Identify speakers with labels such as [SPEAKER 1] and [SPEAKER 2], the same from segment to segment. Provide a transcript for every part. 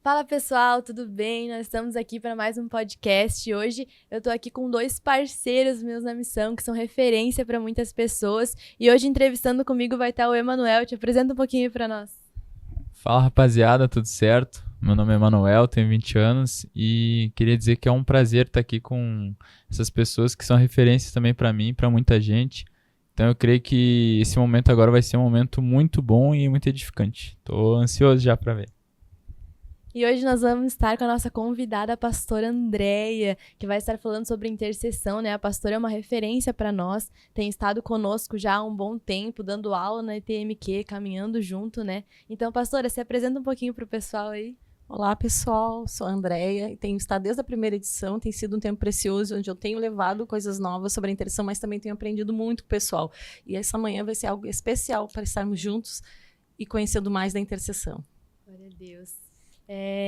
[SPEAKER 1] Fala pessoal, tudo bem? Nós estamos aqui para mais um podcast. Hoje eu tô aqui com dois parceiros meus na missão, que são referência para muitas pessoas. E hoje entrevistando comigo vai estar o Emanuel. Te apresenta um pouquinho para nós.
[SPEAKER 2] Fala rapaziada, tudo certo? Meu nome é Emanuel, tenho 20 anos e queria dizer que é um prazer estar aqui com essas pessoas que são referências também para mim e para muita gente. Então eu creio que esse momento agora vai ser um momento muito bom e muito edificante. Tô ansioso já para ver.
[SPEAKER 1] E hoje nós vamos estar com a nossa convidada, a pastora Andréia, que vai estar falando sobre intercessão, né? A pastora é uma referência para nós, tem estado conosco já há um bom tempo, dando aula na ETMQ, caminhando junto, né? Então, pastora, se apresenta um pouquinho para o pessoal aí.
[SPEAKER 3] Olá, pessoal. Sou a Andréia e tenho estado desde a primeira edição. Tem sido um tempo precioso, onde eu tenho levado coisas novas sobre a intercessão, mas também tenho aprendido muito com o pessoal. E essa manhã vai ser algo especial para estarmos juntos e conhecendo mais da intercessão.
[SPEAKER 1] Glória a Deus.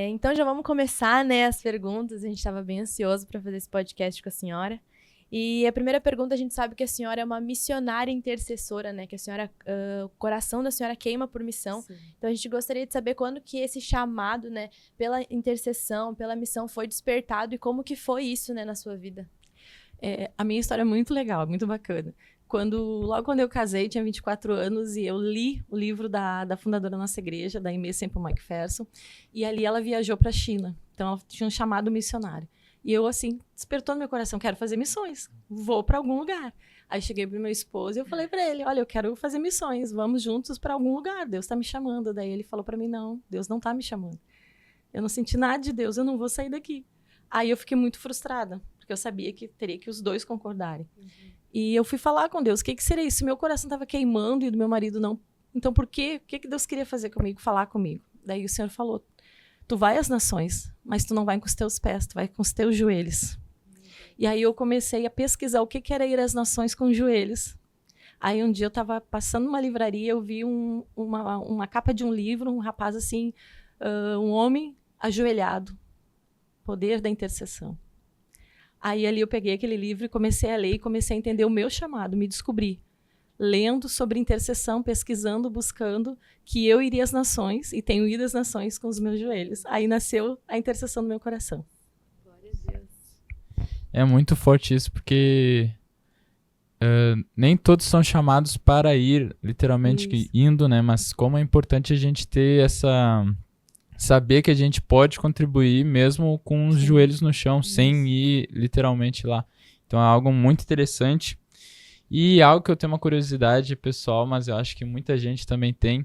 [SPEAKER 1] Então já vamos começar, né, as perguntas. A gente estava bem ansioso para fazer esse podcast com a senhora. E a primeira pergunta, a gente sabe que a senhora é uma missionária intercessora, né? Que a senhora, o coração da senhora queima por missão.
[SPEAKER 3] Sim.
[SPEAKER 1] Então a gente gostaria de saber quando que esse chamado, né, pela intercessão, pela missão foi despertado e como que foi isso, né, na sua vida.
[SPEAKER 3] A minha história é muito legal, muito bacana. Logo quando eu casei, tinha 24 anos, e eu li o livro da fundadora da nossa igreja, da Aimee Semple McPherson, e ali ela viajou para a China. Então ela tinha um chamado missionário. E eu, assim, despertou no meu coração, quero fazer missões, vou para algum lugar. Aí cheguei pro meu esposo e eu falei para ele, olha, eu quero fazer missões, vamos juntos para algum lugar, Deus está me chamando. Daí ele falou para mim, não, Deus não está me chamando. Eu não senti nada de Deus, eu não vou sair daqui. Aí eu fiquei muito frustrada, porque eu sabia que teria que os dois concordarem. E eu fui falar com Deus, o que seria isso? Meu coração estava queimando e do meu marido não. Então, por quê? O que Deus queria fazer comigo? Falar comigo. Daí o Senhor falou, tu vai às nações, mas tu não vai com os teus pés, tu vai com os teus joelhos. E aí eu comecei a pesquisar o que era ir às nações com os joelhos. Aí um dia eu estava passando numa livraria, eu vi uma capa de um livro, um rapaz assim, um homem ajoelhado, Poder da Intercessão. Aí ali eu peguei aquele livro e comecei a ler e comecei a entender o meu chamado, me descobri. Lendo sobre intercessão, pesquisando, buscando, que eu iria às nações, e tenho ido às nações com os meus joelhos. Aí nasceu a intercessão do meu coração.
[SPEAKER 1] Glória a Deus.
[SPEAKER 2] É muito forte isso porque nem todos são chamados para ir, literalmente indo, né? Mas como é importante a gente ter saber que a gente pode contribuir mesmo com os joelhos no chão, sem ir literalmente lá. Então é algo muito interessante. E algo que eu tenho uma curiosidade pessoal, mas eu acho que muita gente também tem,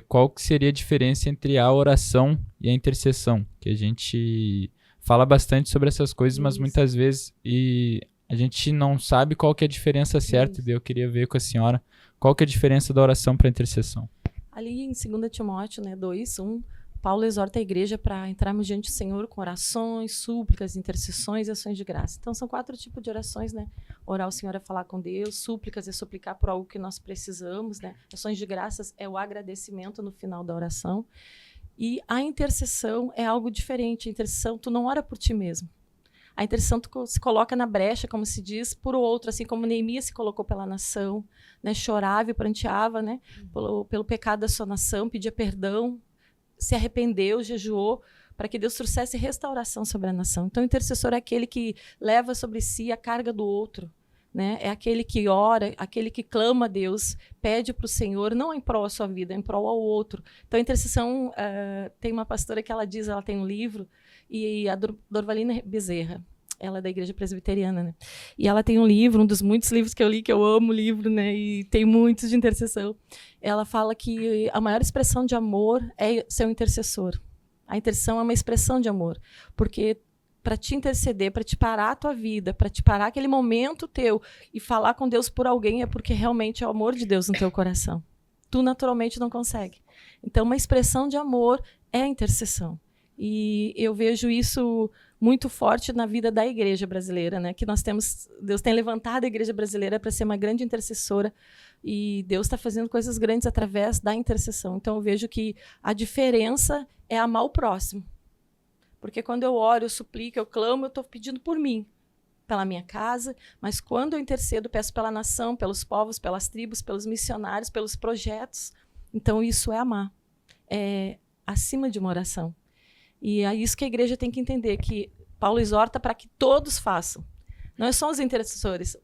[SPEAKER 2] qual que seria a diferença entre a oração e a intercessão? Que a gente fala bastante sobre essas coisas, mas muitas vezes a gente não sabe qual que é a diferença certa. E eu queria ver com a senhora qual que é a diferença da oração para a intercessão.
[SPEAKER 3] Ali em 2 Timóteo, 2:1, Paulo exorta a igreja para entrarmos diante do Senhor com orações, súplicas, intercessões e ações de graça. Então, são 4 tipos de orações, né? Orar ao Senhor é falar com Deus, súplicas é suplicar por algo que nós precisamos, né? Ações de graças é o agradecimento no final da oração. E a intercessão é algo diferente. A intercessão, tu não ora por ti mesmo. A intercessão tu se coloca na brecha, como se diz, por outro, assim como Neemias se colocou pela nação, né? Chorava e pranteava, né? Pelo pecado da sua nação, pedia perdão, se arrependeu, jejuou, para que Deus trouxesse restauração sobre a nação. Então, o intercessor é aquele que leva sobre si a carga do outro, né? É aquele que ora, aquele que clama a Deus, pede para o Senhor, não em prol da sua vida, em prol ao outro. Então, a intercessão, tem uma pastora que ela diz, ela tem um livro, e a Dorvalina Bezerra, ela é da igreja presbiteriana, né? E ela tem um livro, um dos muitos livros que eu li, que eu amo o livro, né? E tem muitos de intercessão. Ela fala que a maior expressão de amor é ser um intercessor. A intercessão é uma expressão de amor, porque para te interceder, para te parar a tua vida, para te parar aquele momento teu e falar com Deus por alguém, é porque realmente é o amor de Deus no teu coração. Tu naturalmente não consegue. Então, uma expressão de amor é a intercessão. E eu vejo isso muito forte na vida da igreja brasileira, né? Que Deus tem levantado a igreja brasileira para ser uma grande intercessora, e Deus está fazendo coisas grandes através da intercessão. Então eu vejo que a diferença é amar o próximo. Porque quando eu oro, eu suplico, eu clamo, eu estou pedindo por mim, pela minha casa, mas quando eu intercedo, peço pela nação, pelos povos, pelas tribos, pelos missionários, pelos projetos. Então isso é amar. É acima de uma oração. E é isso que a igreja tem que entender, que Paulo exorta para que todos façam. Não é só os intercessores.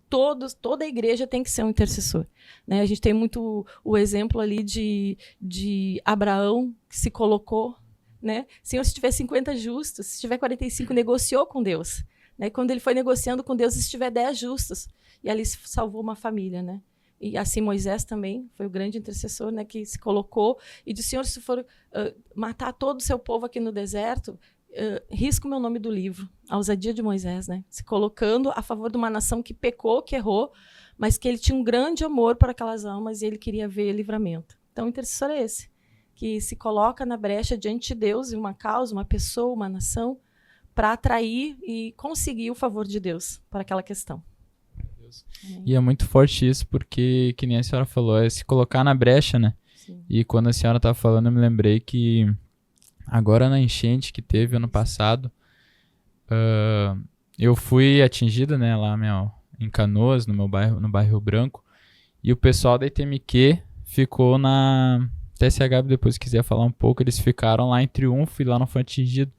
[SPEAKER 3] Toda a igreja tem que ser um intercessor. Né? A gente tem muito o exemplo ali de Abraão, que se colocou, né? Senhor, se tiver 50 justos, se tiver 45, negociou com Deus. Né? Quando ele foi negociando com Deus, se tiver 10 justos. E ali se salvou uma família. Né? E assim Moisés também foi o grande intercessor, né? Que se colocou e disse, Senhor, se for matar todo o seu povo aqui no deserto, risca o meu nome do livro. A ousadia de Moisés, né? Se colocando a favor de uma nação que pecou, que errou, mas que ele tinha um grande amor por aquelas almas e ele queria ver livramento. Então, o intercessor é esse, que se coloca na brecha diante de Deus e uma causa, uma pessoa, uma nação, para atrair e conseguir o favor de Deus para aquela questão.
[SPEAKER 2] E é muito forte isso, porque, que nem a senhora falou, é se colocar na brecha, né?
[SPEAKER 3] Sim.
[SPEAKER 2] E quando a senhora estava falando, eu me lembrei que agora na enchente que teve ano passado, eu fui atingido, né, lá em Canoas, no meu bairro, no bairro Rio Branco, e o pessoal da ITMQ ficou na TSH, depois se quiser falar um pouco, eles ficaram lá em Triunfo e lá não foi atingido.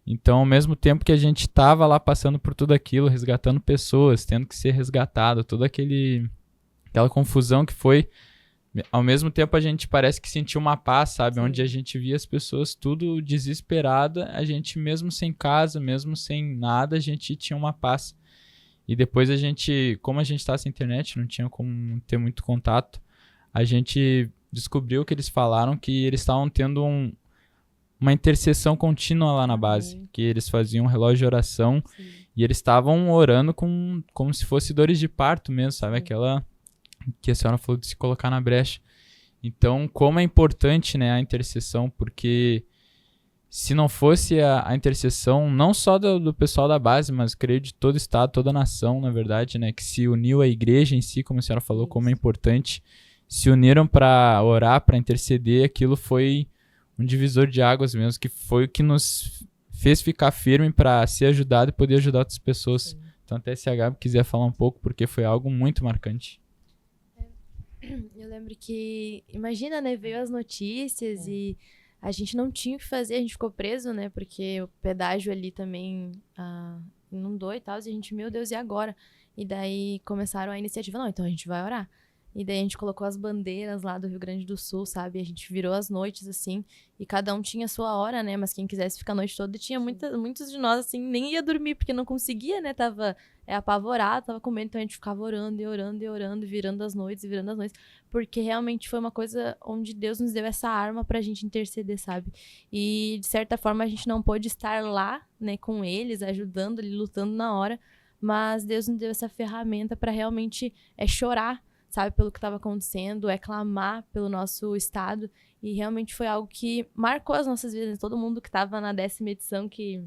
[SPEAKER 2] Então, ao mesmo tempo que a gente estava lá passando por tudo aquilo, resgatando pessoas, tendo que ser resgatado, toda aquela confusão que foi, ao mesmo tempo a gente parece que sentiu uma paz, sabe? Sim. Onde a gente via as pessoas tudo desesperada, a gente mesmo sem casa, mesmo sem nada, a gente tinha uma paz. E depois a gente, como a gente está sem internet, não tinha como ter muito contato, a gente descobriu que eles falaram que eles estavam tendo uma intercessão contínua lá na base, que eles faziam um relógio de oração. Sim. E eles estavam orando como se fosse dores de parto mesmo, sabe? Sim. Aquela que a senhora falou de se colocar na brecha. Então, como é importante, né, a intercessão, porque se não fosse a intercessão, não só do pessoal da base, mas creio de todo o estado, toda a nação, na verdade, né, que se uniu à igreja em si, como a senhora falou, como é importante, se uniram para orar, para interceder, aquilo foi um divisor de águas mesmo, que foi o que nos fez ficar firme para ser ajudado e poder ajudar outras pessoas. Sim. Então, até se a Gabi quiser falar um pouco, porque foi algo muito marcante.
[SPEAKER 1] Eu lembro que, imagina, né, veio as notícias e a gente não tinha o que fazer, a gente ficou preso, né, porque o pedágio ali também inundou e tal, e a gente, meu Deus, e agora? E daí começaram a iniciativa, não, então a gente vai orar. E daí a gente colocou as bandeiras lá do Rio Grande do Sul, sabe? A gente virou as noites, assim, e cada um tinha a sua hora, né? Mas quem quisesse ficar a noite toda, tinha muitos de nós, assim, nem ia dormir, porque não conseguia, né? Tava apavorado, tava com medo, então a gente ficava orando, e orando, e orando, virando as noites, porque realmente foi uma coisa onde Deus nos deu essa arma pra gente interceder, sabe? E, de certa forma, a gente não pôde estar lá, né, com eles, ajudando ali, lutando na hora, mas Deus nos deu essa ferramenta pra realmente chorar, sabe, pelo que estava acontecendo, clamar pelo nosso estado, e realmente foi algo que marcou as nossas vidas. Todo mundo que estava na 10ª edição, que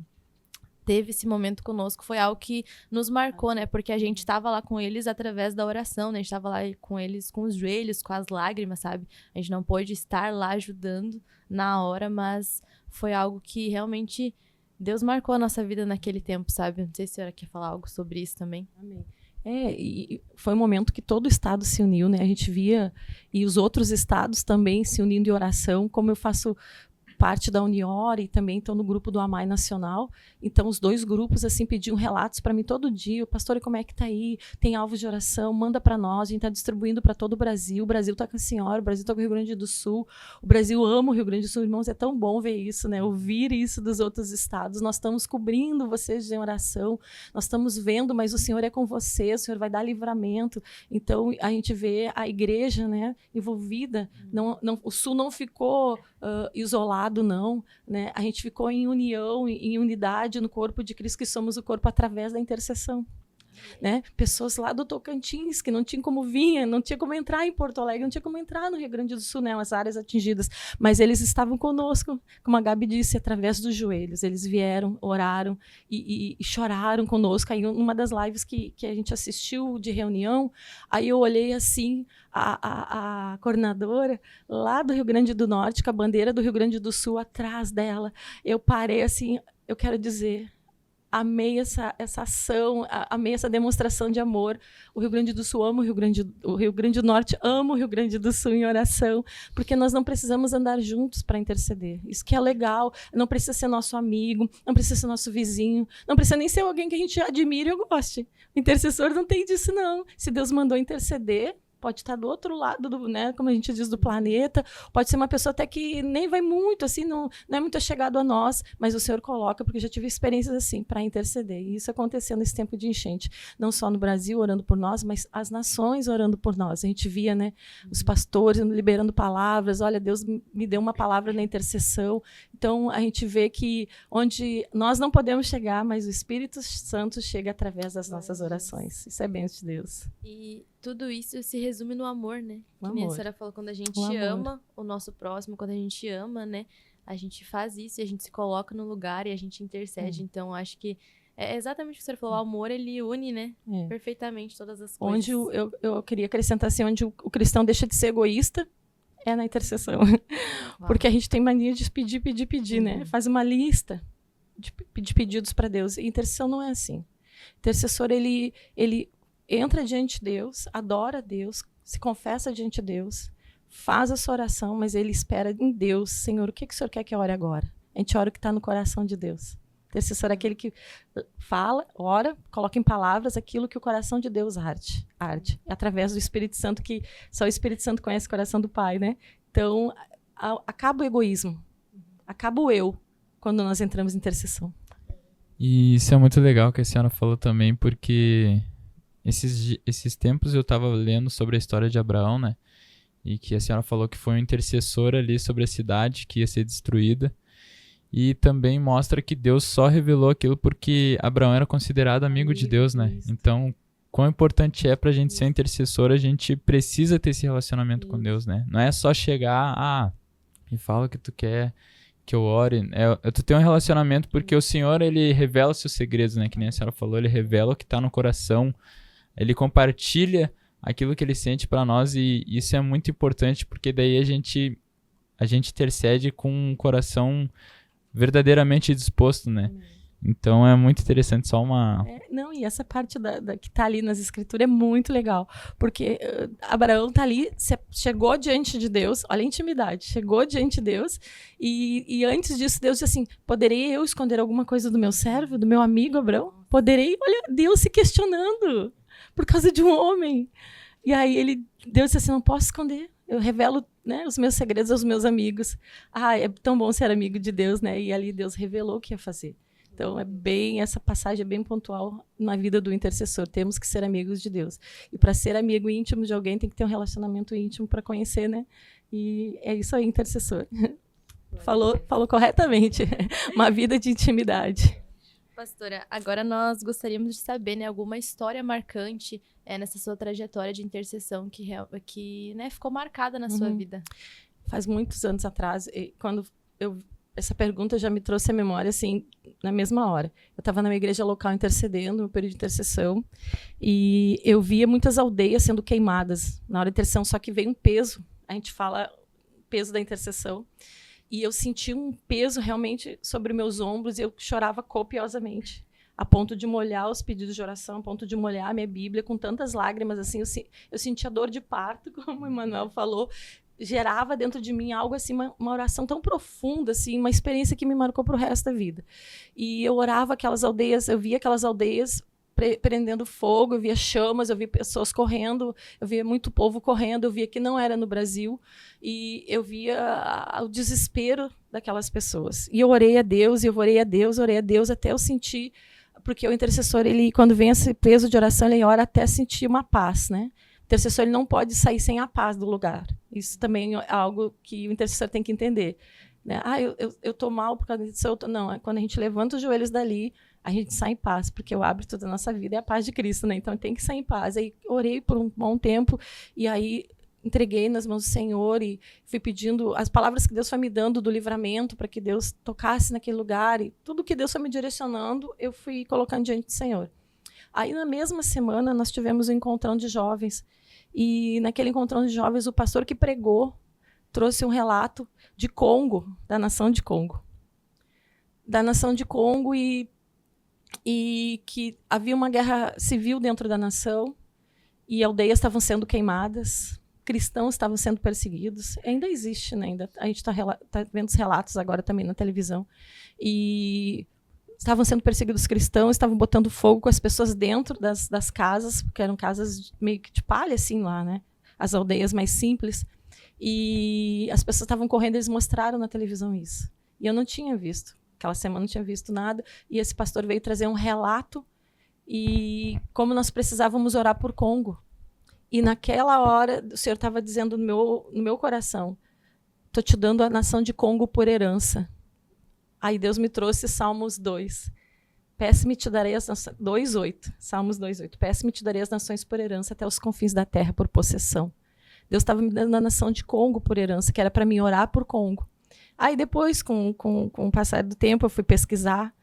[SPEAKER 1] teve esse momento conosco, foi algo que nos marcou, né, porque a gente estava lá com eles através da oração, né, a gente estava lá com eles com os joelhos, com as lágrimas, sabe, a gente não pôde estar lá ajudando na hora, mas foi algo que realmente Deus marcou a nossa vida naquele tempo, sabe. Não sei se a senhora quer falar algo sobre isso também.
[SPEAKER 3] Amém. E foi um momento que todo o estado se uniu, né? A gente via, e os outros estados também se unindo em oração, como eu faço parte da Unior e também estou no grupo do AMAI Nacional. Então, os dois grupos assim pediam relatos para mim todo dia. Pastor, como é que está aí? Tem alvos de oração? Manda para nós. A gente está distribuindo para todo o Brasil. O Brasil está com a senhora, o Brasil está com o Rio Grande do Sul. O Brasil ama o Rio Grande do Sul. Irmãos, é tão bom ver isso, né? Ouvir isso dos outros estados. Nós estamos cobrindo vocês em oração. Nós estamos vendo, mas o Senhor é com você. O Senhor vai dar livramento. Então, a gente vê a igreja, né, envolvida. O Sul não ficou isolado, não, né? A gente ficou em união, em unidade no corpo de Cristo, que somos o corpo através da intercessão. Né? Pessoas lá do Tocantins que não tinham como vir, não tinha como entrar em Porto Alegre, não tinha como entrar no Rio Grande do Sul, né? As áreas atingidas, mas eles estavam conosco, como a Gabi disse, através dos joelhos. Eles vieram, oraram e choraram conosco. Aí uma das lives que a gente assistiu de reunião, aí eu olhei assim, a coordenadora lá do Rio Grande do Norte, com a bandeira do Rio Grande do Sul atrás dela, eu parei assim, eu quero dizer, amei essa ação, amei essa demonstração de amor. O Rio Grande do Sul ama o Rio Grande do Norte, ama o Rio Grande do Sul em oração, porque nós não precisamos andar juntos para interceder. Isso que é legal, não precisa ser nosso amigo, não precisa ser nosso vizinho, não precisa nem ser alguém que a gente admire ou goste. O intercessor não tem disso, não. Se Deus mandou interceder, pode estar do outro lado, né, como a gente diz, do planeta, pode ser uma pessoa até que nem vai muito, assim, não é muito chegado a nós, mas o Senhor coloca, porque eu já tive experiências assim, para interceder. E isso aconteceu nesse tempo de enchente. Não só no Brasil orando por nós, mas as nações orando por nós. A gente via, né, os pastores liberando palavras, olha, Deus me deu uma palavra na intercessão. Então, a gente vê que onde nós não podemos chegar, mas o Espírito Santo chega através das nossas orações. Isso é bênção de Deus.
[SPEAKER 1] E tudo isso se resume no amor, né?
[SPEAKER 3] O
[SPEAKER 1] Que nem a
[SPEAKER 3] amor.
[SPEAKER 1] senhora falou, quando a gente ama o nosso próximo, quando a gente ama, né? A gente faz isso e a gente se coloca no lugar e a gente intercede. Então, acho que é exatamente o que a senhora falou. O amor, ele une, né? Perfeitamente todas as coisas.
[SPEAKER 3] Onde eu queria acrescentar assim, onde o cristão deixa de ser egoísta, é na intercessão. Porque a gente tem mania de pedir, né? Faz uma lista de pedidos para Deus. E intercessão não é assim. O intercessor, ele entra diante de Deus, adora a Deus, se confessa diante de Deus, faz a sua oração, mas ele espera em Deus. Senhor, o que o Senhor quer que eu ore agora? A gente ora o que está no coração de Deus. O intercessor é aquele que fala, ora, coloca em palavras aquilo que o coração de Deus arde. Através do Espírito Santo, que só o Espírito Santo conhece o coração do Pai, né? Então, acaba o egoísmo, acaba o eu, quando nós entramos em intercessão.
[SPEAKER 2] E isso é muito legal que a senhora falou também, porque esses tempos eu estava lendo sobre a história de Abraão, né? E que a senhora falou que foi um intercessor ali sobre a cidade que ia ser destruída. E também mostra que Deus só revelou aquilo porque Abraão era considerado amigo de Deus, né? Então, quão importante é pra gente ser intercessor, a gente precisa ter esse relacionamento com Deus, né? Não é só chegar, me fala o que tu quer que eu ore. Tu tem um relacionamento porque o Senhor, ele revela os seus segredos, né? Que nem a senhora falou, ele revela o que tá no coração. Ele compartilha aquilo que ele sente para nós e isso é muito importante porque daí a gente intercede com um coração verdadeiramente disposto, né? Então é muito interessante, só uma...
[SPEAKER 3] E essa parte que está ali nas escrituras é muito legal, porque Abraão está ali, chegou diante de Deus, olha a intimidade, chegou diante de Deus, e antes disso Deus disse assim, poderei eu esconder alguma coisa do meu servo, do meu amigo Abraão? Poderei? Olha, Deus se questionando por causa de um homem. E aí Deus disse assim, não posso esconder, eu revelo, né, os meus segredos aos meus amigos. É tão bom ser amigo de Deus, né? E ali Deus revelou o que ia fazer. Então, essa passagem é bem pontual na vida do intercessor. Temos que ser amigos de Deus. E para ser amigo íntimo de alguém, tem que ter um relacionamento íntimo para conhecer, né? E é isso aí, intercessor. Falou corretamente. Uma vida de intimidade.
[SPEAKER 1] Pastora, agora nós gostaríamos de saber, né, alguma história marcante nessa sua trajetória de intercessão que né, ficou marcada na sua vida.
[SPEAKER 3] Faz muitos anos atrás, quando essa pergunta já me trouxe à memória, assim, na mesma hora. Eu estava na minha igreja local intercedendo, no período de intercessão, e eu via muitas aldeias sendo queimadas na hora de intercessão, só que veio um peso, a gente fala peso da intercessão, e eu senti um peso realmente sobre meus ombros, e eu chorava copiosamente, a ponto de molhar os pedidos de oração, a ponto de molhar a minha Bíblia com tantas lágrimas, assim, eu sentia dor de parto, como o Emanuel falou, gerava dentro de mim algo assim, uma oração tão profunda, assim, uma experiência que me marcou para o resto da vida. E eu orava aquelas aldeias, eu via aquelas aldeias prendendo fogo, eu via chamas, eu via pessoas correndo, eu via muito povo correndo, eu via que não era no Brasil, e eu via o desespero daquelas pessoas. E eu orei a Deus, orei a Deus, até eu sentir, porque o intercessor, ele, quando vem esse peso de oração, ele ora até sentir uma paz, né? O intercessor, ele não pode sair sem a paz do lugar. Isso também é algo que o intercessor tem que entender. Né? Eu estou mal por causa disso. Não, quando a gente levanta os joelhos dali, a gente sai em paz, porque o hábito da nossa vida é a paz de Cristo, né? Então tem que sair em paz. Aí orei por um bom tempo, e aí entreguei nas mãos do Senhor, e fui pedindo as palavras que Deus foi me dando do livramento, para que Deus tocasse naquele lugar, e tudo que Deus foi me direcionando, eu fui colocando diante do Senhor. Aí, na mesma semana, nós tivemos um encontrão de jovens, e naquele encontrão de jovens, o pastor que pregou trouxe um relato de Congo, da nação de Congo. Da nação de Congo, e e que havia uma guerra civil dentro da nação e aldeias estavam sendo queimadas, cristãos estavam sendo perseguidos. Ainda existe, né? A gente está vendo os relatos agora também na televisão. E estavam sendo perseguidos cristãos, estavam botando fogo com as pessoas dentro das casas, porque eram casas meio que de palha, assim, lá, né? As aldeias mais simples. E as pessoas estavam correndo, eles mostraram na televisão isso. E eu não tinha visto. Aquela semana não tinha visto nada. E esse pastor veio trazer um relato e como nós precisávamos orar por Congo. E naquela hora, o Senhor estava dizendo no meu coração, estou te dando a nação de Congo por herança. Aí Deus me trouxe Salmos 2. Peço-me te darei as nações... 2:8. Salmos 2:8. Peço-me te darei as nações por herança até os confins da terra por possessão. Deus estava me dando a nação de Congo por herança, que era para mim orar por Congo. Aí depois, com o passar do tempo, eu fui pesquisar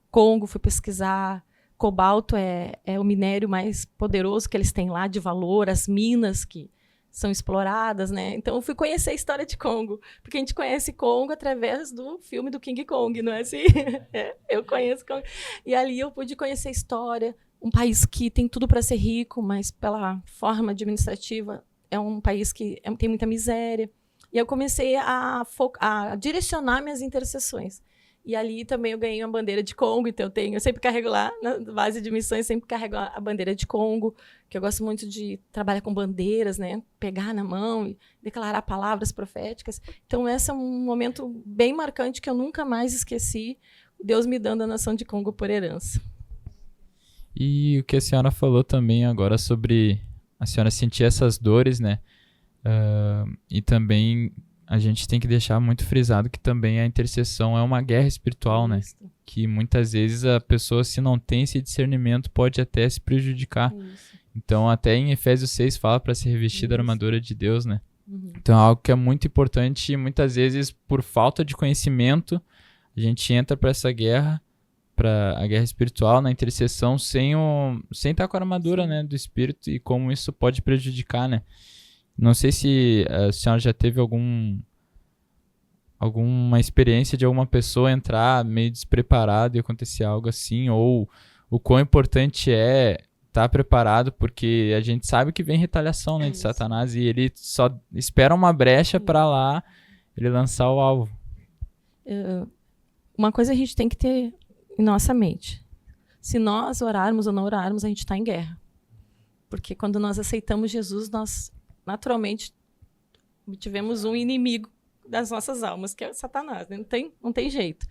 [SPEAKER 3] Congo, fui pesquisar cobalto, é o minério mais poderoso que eles têm lá, de valor, as minas que são exploradas, né? Então eu fui conhecer a história de Congo, porque a gente conhece Congo através do filme do King Kong, não é assim? Eu conheço Congo. E ali eu pude conhecer a história, um país que tem tudo para ser rico, mas pela forma administrativa é um país que tem muita miséria. E eu comecei a direcionar minhas intercessões. E ali também eu ganhei uma bandeira de Congo, então eu sempre carrego lá, na base de missões, sempre carrego a bandeira de Congo, que eu gosto muito de trabalhar com bandeiras, né? Pegar na mão e declarar palavras proféticas. Então esse é um momento bem marcante que eu nunca mais esqueci, Deus me dando a nação de Congo por herança.
[SPEAKER 2] E o que a senhora falou também agora sobre a senhora sentir essas dores, né? E também a gente tem que deixar muito frisado que também a intercessão é uma guerra espiritual, né? Que muitas vezes a pessoa, se não tem esse discernimento, pode até se prejudicar.
[SPEAKER 3] Isso.
[SPEAKER 2] Então, até em Efésios 6 fala para se revestir da armadura de Deus, né?
[SPEAKER 3] Uhum.
[SPEAKER 2] Então, é algo que é muito importante e muitas vezes, por falta de conhecimento, a gente entra para essa guerra, para a guerra espiritual, na intercessão, sem estar com a armadura, né, do Espírito, e como isso pode prejudicar, né? Não sei se a senhora já teve alguma experiência de alguma pessoa entrar meio despreparada e acontecer algo assim, ou o quão importante é estar preparado, porque a gente sabe que vem retaliação, né, de Satanás, e ele só espera uma brecha para lá ele lançar o alvo.
[SPEAKER 3] Uma coisa a gente tem que ter em nossa mente. Se nós orarmos ou não orarmos, a gente está em guerra. Porque quando nós aceitamos Jesus, nós naturalmente tivemos um inimigo das nossas almas, que é o Satanás, né? Não tem jeito,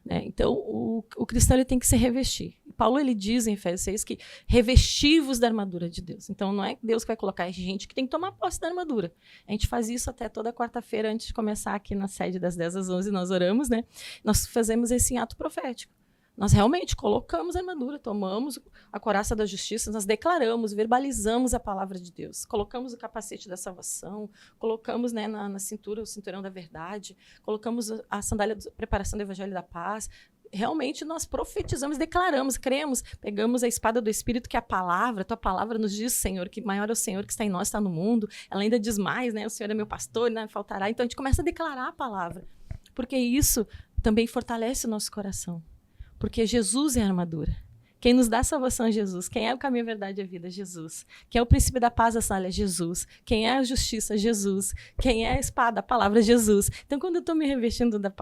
[SPEAKER 3] né? Então, o cristão ele tem que se revestir. Paulo ele diz em Efésios 6 que revestivos da armadura de Deus. Então, não é Deus que vai colocar, é gente que tem que tomar posse da armadura. A gente faz isso até toda quarta-feira, antes de começar aqui na sede das 10 às 11, nós oramos, né? Nós fazemos esse ato profético. Nós realmente colocamos a armadura, tomamos a couraça da justiça, nós declaramos, verbalizamos a palavra de Deus, colocamos o capacete da salvação, colocamos, né, na cintura o cinturão da verdade, colocamos a sandália da preparação do evangelho da paz. Realmente nós profetizamos, declaramos, cremos, pegamos a espada do Espírito, que é a palavra, tua palavra nos diz, Senhor, que maior é o Senhor que está em nós, está no mundo. Ela ainda diz mais, né? O Senhor é meu pastor, não faltará. Então a gente começa a declarar a palavra, porque isso também fortalece o nosso coração. Porque Jesus é a armadura. Quem nos dá salvação é Jesus. Quem é o caminho, a verdade e a vida é Jesus. Quem é o príncipe da paz, a sandália é Jesus. Quem é a justiça é Jesus. Quem é a espada, a palavra é Jesus. Então, quando eu estou me revestindo da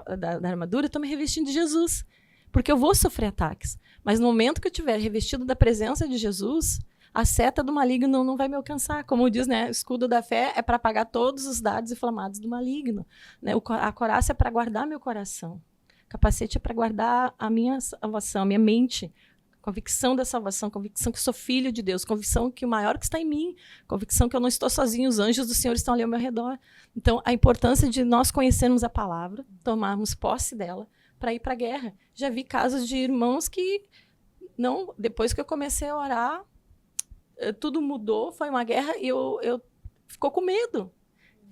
[SPEAKER 3] armadura, eu estou me revestindo de Jesus. Porque eu vou sofrer ataques. Mas no momento que eu estiver revestido da presença de Jesus, a seta do maligno não vai me alcançar. Como diz, né? O escudo da fé é para apagar todos os dardos inflamados do maligno. Né? A couraça é para guardar meu coração. Capacete é para guardar a minha salvação, a minha mente, convicção da salvação, convicção que sou filho de Deus, convicção que o maior que está em mim, convicção que eu não estou sozinho, os anjos do Senhor estão ali ao meu redor. Então, a importância de nós conhecermos a palavra, tomarmos posse dela, para ir para a guerra. Já vi casos de irmãos que, não, depois que eu comecei a orar, tudo mudou, foi uma guerra e eu ficou com medo.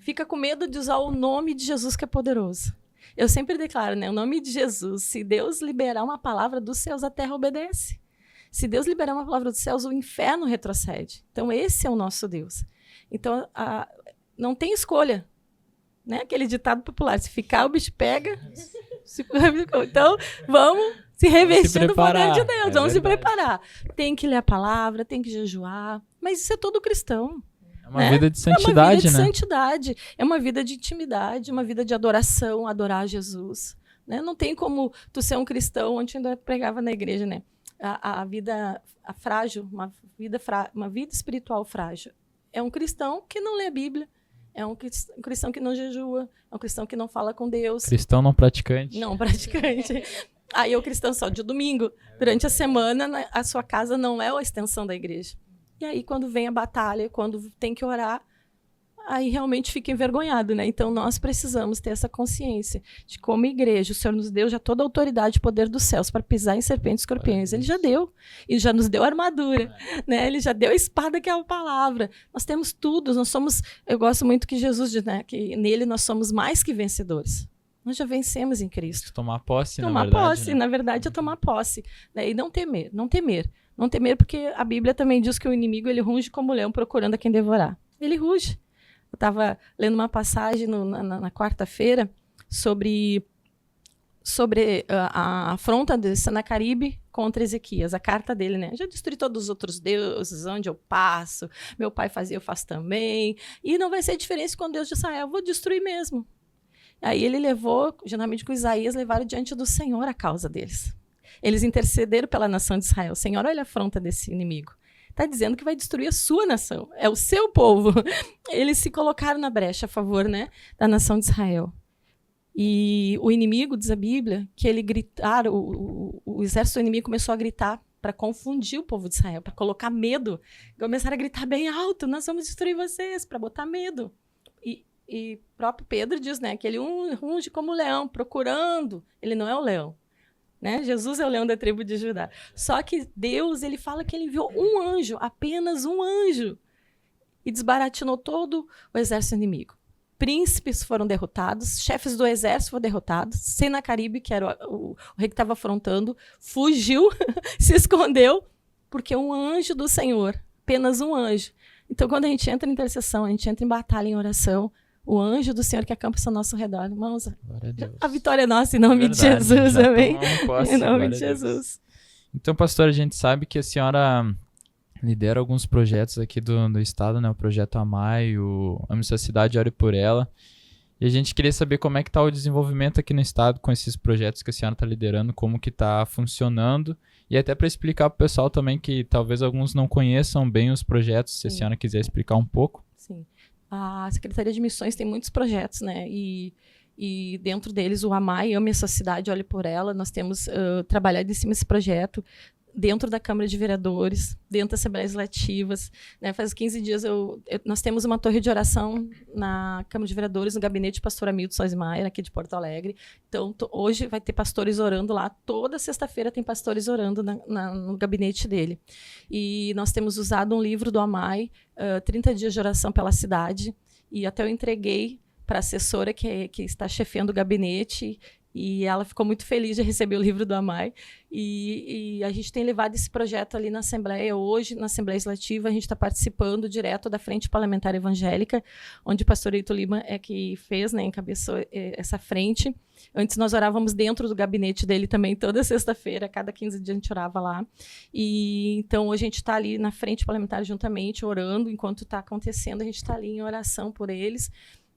[SPEAKER 3] Fica com medo de usar o nome de Jesus que é poderoso. Eu sempre declaro, né, o nome de Jesus, se Deus liberar uma palavra dos céus, a terra obedece. Se Deus liberar uma palavra dos céus, o inferno retrocede. Então, esse é o nosso Deus. Então, não tem escolha. Né? Aquele ditado popular, se ficar, o bicho pega. Então, vamos se revestir do poder
[SPEAKER 2] preparar,
[SPEAKER 3] de Deus,
[SPEAKER 2] é
[SPEAKER 3] vamos se
[SPEAKER 2] verdade.
[SPEAKER 3] preparar. Tem que ler a palavra, tem que jejuar, mas isso é todo cristão.
[SPEAKER 2] É uma vida de santidade,
[SPEAKER 3] É uma vida de
[SPEAKER 2] né?
[SPEAKER 3] santidade, é uma vida de intimidade, uma vida de adoração, adorar Jesus. Né? Não tem como tu ser um cristão, onde ainda pregava na igreja, né? A vida frágil, uma vida espiritual frágil. É um cristão que não lê a Bíblia, é um cristão que não jejua, é um cristão que não fala com Deus.
[SPEAKER 2] Cristão não praticante.
[SPEAKER 3] Não praticante. Aí é o cristão só de domingo. Durante a semana, a sua casa não é a extensão da igreja. E aí, quando vem a batalha, quando tem que orar, aí realmente fica envergonhado, né? Então, nós precisamos ter essa consciência de como igreja, o Senhor nos deu já toda a autoridade e poder dos céus para pisar em serpentes e escorpiões. Ele já deu. E já nos deu a armadura, né? Ele já deu a espada, que é a palavra. Nós temos tudo. Nós somos... Eu gosto muito que Jesus diz, né? Que nele nós somos mais que vencedores. Nós já vencemos em Cristo.
[SPEAKER 2] Tomar posse,
[SPEAKER 3] Tomar
[SPEAKER 2] na verdade.
[SPEAKER 3] posse,
[SPEAKER 2] né?
[SPEAKER 3] na verdade, é tomar posse. Né? E não temer, não temer. Não temer, porque a Bíblia também diz que o inimigo ele ruge como leão procurando a quem devorar. Ele ruge. Eu estava lendo uma passagem na quarta-feira sobre a afronta de Senaqueribe contra Ezequias, a carta dele, né? Já destruí todos os outros deuses, onde eu passo, meu pai fazia, eu faço também, e não vai ser diferente com Deus de Israel, eu vou destruir mesmo. Aí ele levou, juntamente com Isaías, levaram diante do Senhor a causa deles. Eles intercederam pela nação de Israel. Senhor, olha a afronta desse inimigo. Está dizendo que vai destruir a sua nação. É o seu povo. Eles se colocaram na brecha a favor, né, da nação de Israel. E o inimigo, diz a Bíblia, que ele gritaram, o exército do inimigo começou a gritar para confundir o povo de Israel, para colocar medo. Começaram a gritar bem alto, nós vamos destruir vocês, para botar medo. E próprio Pedro diz, né, que ele ruge como leão, procurando. Ele não é o leão. Né? Jesus é o leão da tribo de Judá. Só que Deus, ele fala que ele enviou um anjo, apenas um anjo, e desbaratinou todo o exército inimigo. Príncipes foram derrotados, chefes do exército foram derrotados, Senaqueribe, que era o rei que estava afrontando, fugiu, se escondeu, porque um anjo do Senhor, apenas um anjo. Então, quando a gente entra em intercessão, a gente entra em batalha, em oração, o anjo do Senhor que acampa ao nosso redor. Irmãos, a vitória é nossa, em nome de Jesus, amém? Em nome de Jesus.
[SPEAKER 2] Então, pastor, a gente sabe que a senhora lidera alguns projetos aqui do estado, né? O Projeto Amai, o Ame Sua Cidade, Ore por Ela. E a gente queria saber como é que está o desenvolvimento aqui no estado com esses projetos que a senhora está liderando, como que está funcionando. E até para explicar para o pessoal também que talvez alguns não conheçam bem os projetos, se a senhora quiser explicar um pouco.
[SPEAKER 3] Sim. A Secretaria de Missões tem muitos projetos, né? E dentro deles o Amai, Ame a Sua Cidade, Olhe por Ela. Nós temos trabalhado em cima desse projeto dentro da Câmara de Vereadores, dentro das Assembleias Legislativas. Né? Faz 15 dias nós temos uma torre de oração na Câmara de Vereadores, no gabinete do pastor Hamilton Soismaier, aqui de Porto Alegre. Então, hoje vai ter pastores orando lá. Toda sexta-feira tem pastores orando no gabinete dele. E nós temos usado um livro do Amai, 30 dias de oração pela cidade, e até eu entreguei para a assessora que está chefiando o gabinete, e ela ficou muito feliz de receber o livro do Amai. E a gente tem levado esse projeto ali na Assembleia. Hoje, na Assembleia Legislativa, a gente está participando direto da Frente Parlamentar Evangélica, onde o pastor Eito Lima é que fez, né, encabeçou essa frente. Antes nós orávamos dentro do gabinete dele também, toda sexta-feira, cada 15 dias a gente orava lá. E então hoje a gente está ali na Frente Parlamentar juntamente, orando, enquanto está acontecendo, a gente está ali em oração por eles.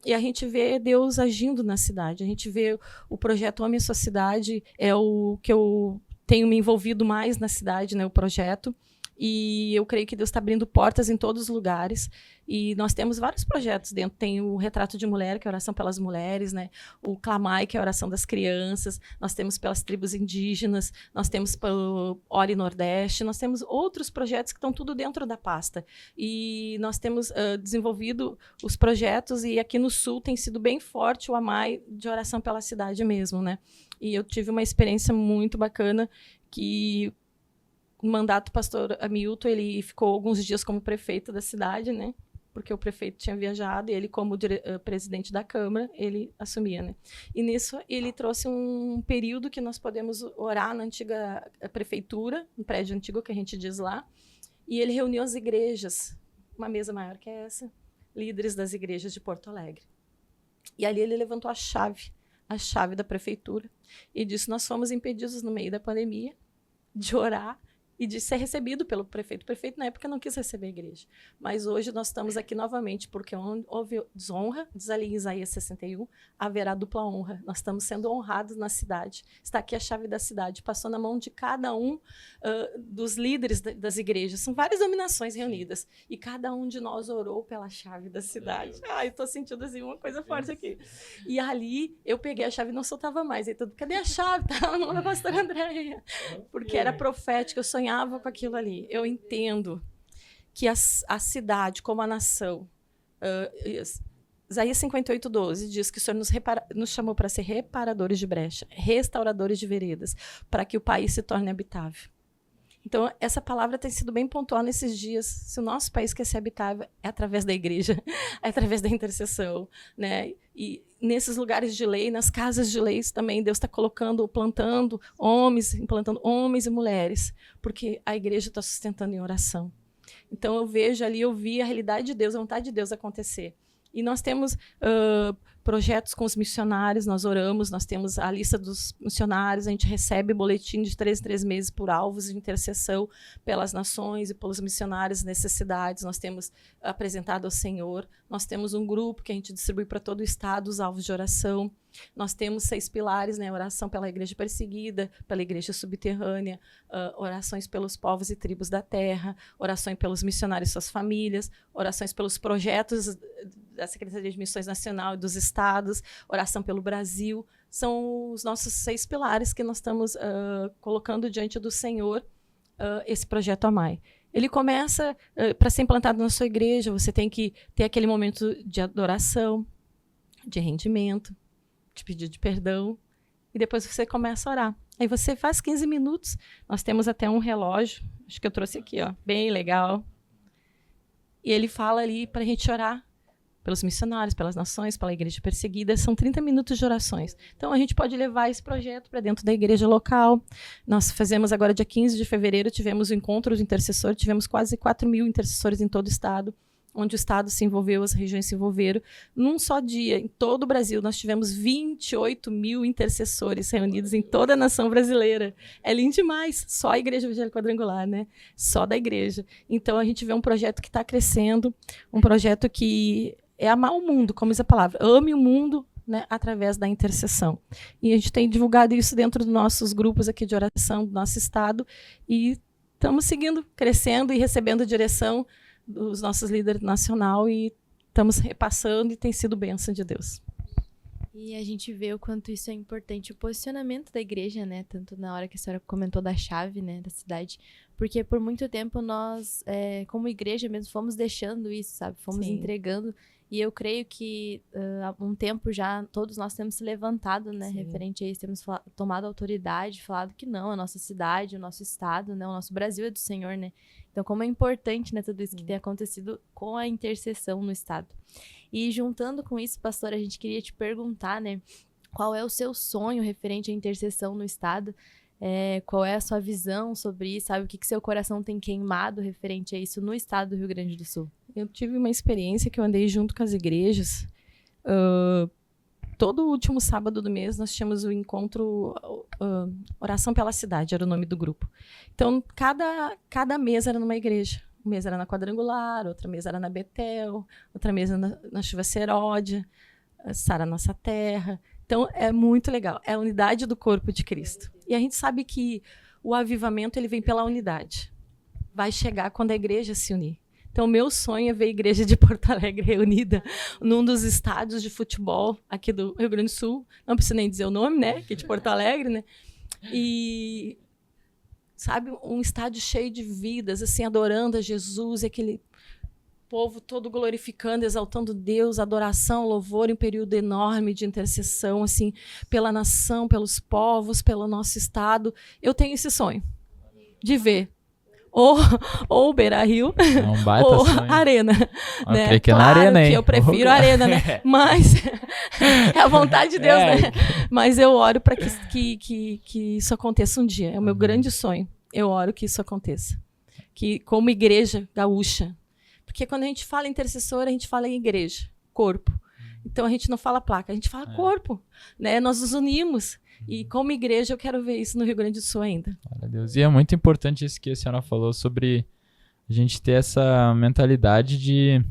[SPEAKER 3] E a gente vê Deus agindo na cidade. A gente vê o projeto Ame a Sua Cidade, é o que eu tenho me envolvido mais na cidade, né, o projeto. E eu creio que Deus está abrindo portas em todos os lugares. E nós temos vários projetos dentro. Tem o Retrato de Mulher, que é a oração pelas mulheres, né? O Clamai, que é a oração das crianças. Nós temos pelas tribos indígenas. Nós temos pelo Ore Nordeste. Nós temos outros projetos que estão tudo dentro da pasta. E nós temos desenvolvido os projetos. E aqui no Sul tem sido bem forte o Amai de oração pela cidade mesmo, né? E eu tive uma experiência muito bacana que... No mandato do pastor Hamilton, ele ficou alguns dias como prefeito da cidade, né? Porque o prefeito tinha viajado e ele, como presidente da Câmara, ele assumia, né? E nisso ele trouxe um período que nós podemos orar na antiga prefeitura, no prédio antigo que a gente diz lá, e ele reuniu as igrejas, uma mesa maior que a chave da prefeitura e disse: nós fomos impedidos no meio da pandemia de orar e de ser recebido pelo prefeito. O prefeito, na época, não quis receber a igreja. Mas hoje nós estamos aqui novamente, porque onde houve desonra, diz ali em Isaías 61, haverá dupla honra. Nós estamos sendo honrados na cidade. Está aqui a chave da cidade. Passou na mão de cada um dos líderes das igrejas. São várias dominações reunidas. E cada um de nós orou pela chave da cidade. Eu estou sentindo assim, uma coisa forte aqui. E ali, eu peguei a chave e não soltava mais. Aí todo, cadê a chave? Tá na mão da pastora Andréia. Porque era profético, eu sonhava com aquilo ali. Eu entendo que a cidade, como a nação, Isaías 58:12 diz que o Senhor nos chamou para ser reparadores de brecha, restauradores de veredas, para que o país se torne habitável. Então, essa palavra tem sido bem pontual nesses dias. Se o nosso país quer ser habitável, é através da igreja, é através da intercessão, né? E nesses lugares de lei, nas casas de leis também, Deus está implantando homens e mulheres, porque a igreja está sustentando em oração. Então, eu vejo ali, eu vi a realidade de Deus, a vontade de Deus acontecer. E nós temos projetos com os missionários, nós oramos, nós temos a lista dos missionários, a gente recebe boletim de 3 em 3 meses por alvos de intercessão pelas nações e pelos missionários necessidades. Nós temos apresentado ao Senhor, nós temos um grupo que a gente distribui para todo o estado os alvos de oração. Nós temos 6 pilares, né? Oração pela igreja perseguida, pela igreja subterrânea, orações pelos povos e tribos da terra, orações pelos missionários e suas famílias, orações pelos projetos da Secretaria de Missões Nacional e dos estados, oração pelo Brasil. São os nossos 6 pilares que nós estamos colocando diante do Senhor, esse projeto Amai. Ele começa, para ser implantado na sua igreja, você tem que ter aquele momento de adoração, de rendimento, de pedido de perdão, e depois você começa a orar. Aí você faz 15 minutos, nós temos até um relógio, acho que eu trouxe aqui, ó, bem legal, e ele fala ali para a gente orar pelos missionários, pelas nações, pela igreja perseguida. São 30 minutos de orações. Então, a gente pode levar esse projeto para dentro da igreja local. Nós fizemos agora, dia 15 de fevereiro, tivemos o encontro do intercessor, tivemos quase 4.000 intercessores em todo o estado, onde o estado se envolveu, as regiões se envolveram. Num só dia, em todo o Brasil, nós tivemos 28.000 intercessores reunidos em toda a nação brasileira. É lindo demais. Só a Igreja Evangélica Quadrangular, né? Só da igreja. Então, a gente vê um projeto que está crescendo, um projeto que é amar o mundo, como diz a palavra. Ame o mundo, né, através da intercessão. E a gente tem divulgado isso dentro dos nossos grupos aqui de oração do nosso estado e estamos seguindo, crescendo e recebendo direção dos nossos líderes nacional e estamos repassando e tem sido bênção de Deus.
[SPEAKER 1] E a gente vê o quanto isso é importante, o posicionamento da igreja, né? Tanto na hora que a senhora comentou da chave, né, da cidade, porque por muito tempo nós, como igreja mesmo, fomos deixando isso, sabe? Fomos entregando. E eu creio que há um tempo já todos nós temos se levantado, né, referente a isso, temos tomado autoridade, falado que não, a nossa cidade, o nosso estado, né, o nosso Brasil é do Senhor, né? Então, como é importante, né, tudo isso que tem acontecido com a intercessão no estado. E juntando com isso, pastor, a gente queria te perguntar, né, qual é o seu sonho referente à intercessão no estado? Qual é a sua visão sobre isso, sabe? O que seu coração tem queimado referente a isso no estado do Rio Grande do Sul?
[SPEAKER 3] Eu tive uma experiência que eu andei junto com as igrejas. Todo último sábado do mês nós tínhamos o encontro Oração pela Cidade, era o nome do grupo. Então, cada mês era numa igreja. Um mês era na Quadrangular, outra mês era na Betel, outra mês na Chuva Seródia, Sara Nossa Terra. Então, é muito legal. É a unidade do corpo de Cristo. E a gente sabe que o avivamento ele vem pela unidade. Vai chegar quando a igreja se unir. Então, o meu sonho é ver a igreja de Porto Alegre reunida num dos estádios de futebol aqui do Rio Grande do Sul. Não preciso nem dizer o nome, né? Que é de Porto Alegre, né? E, sabe, um estádio cheio de vidas, assim, adorando a Jesus, e aquele povo todo glorificando, exaltando Deus, adoração, louvor, em um período enorme de intercessão, assim, pela nação, pelos povos, pelo nosso estado. Eu tenho esse sonho de ver ou Beira-Rio, ou sonho. Arena. Né?
[SPEAKER 2] Que claro na arena,
[SPEAKER 3] que eu prefiro a Arena, né? Mas é a vontade de Deus, né? Mas eu oro para que isso aconteça um dia. É o meu grande sonho. Eu oro que isso aconteça. Que, como igreja gaúcha, porque quando a gente fala em intercessor, a gente fala em igreja, corpo. Então a gente não fala placa, a gente fala corpo, né? Nós nos unimos. E como igreja eu quero ver isso no Rio Grande do Sul ainda.
[SPEAKER 2] Glória a Deus. E é muito importante isso que a senhora falou sobre a gente ter essa mentalidade de